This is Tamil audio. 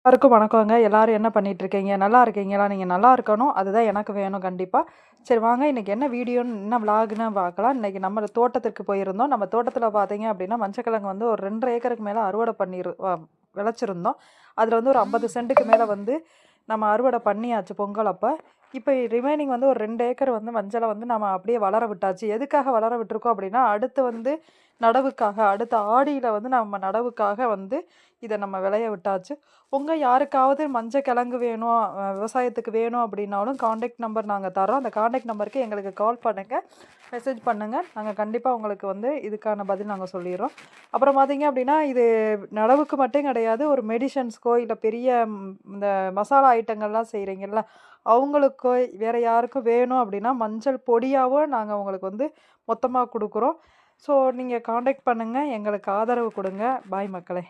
எல்லாருக்கும் வணக்கங்க. எல்லாரும் என்ன பண்ணிட்டுருக்கீங்க? நல்லா இருக்கீங்களா? நீங்க நல்லா இருக்கணும். அதுதான் எனக்கு வேணும் கண்டிப்பா. சரி வாங்க இன்னைக்கு என்ன வீடியோன்னு என்ன விளாக்ன்னு பார்க்கலாம். இன்னைக்கு நம்ம தோட்டத்திற்கு போயிருந்தோம். நம்ம தோட்டத்தில பார்த்தீங்க அப்படின்னா, மஞ்சக்கிழங்கு வந்து ஒரு 2 1/2 ஏக்கருக்கு மேல அறுவடை விளைச்சிருந்தோம். அதில வந்து ஒரு 50 சென்ட்டுக்கு மேல வந்து நம்ம அறுவடை பண்ணியாச்சு பொங்கல் அப்ப. இப்ப ரிமைனிங் வந்து ஒரு 2 ஏக்கர் வந்து மஞ்சள வந்து நம்ம அப்படியே வளர விட்டாச்சு. எதுக்காக வளர விட்டுருக்கோம் அப்படின்னா, அடுத்து வந்து நடவுக்காக அடுத்த ஆடியில வந்து நம்ம நடவுக்காக வந்து இத நம்ம விளைய விட்டாச்சு. உங்க யாருக்காவது மஞ்சக்கிழங்கு வேணும், விவசாயத்துக்கு வேணும் அப்படின்னாலும் கான்டாக்ட் நம்பர் நாங்க தர்றோம். அந்த கான்டாக்ட் நம்பருக்கு எங்களுக்கு கால் பண்ணுங்க, மெசேஜ் பண்ணுங்க. நாங்க கண்டிப்பா உங்களுக்கு வந்து இதுக்கான பதில் நாங்க சொல்லிர்றோம். அப்புறம் பார்த்தீங்க அப்படின்னா, இது நடவுக்கு மட்டும் கிடையாது. ஒரு மெடிசன்ஸ்க்கோ இல்ல பெரிய இந்த மசாலா ஐட்டங்கள்லாம் செய்றீங்கல்ல, அவங்களுக்கோ வேற யாருக்கும் வேணும் அப்படின்னா, மஞ்சள் பொடியாவோ நாங்க உங்களுக்கு வந்து மொத்தமா குடுக்குறோம். ஸோ நீங்க கான்டாக்ட் பண்ணுங்க. எங்களுக்கு ஆதரவு குடுங்க. பாய் மக்களே!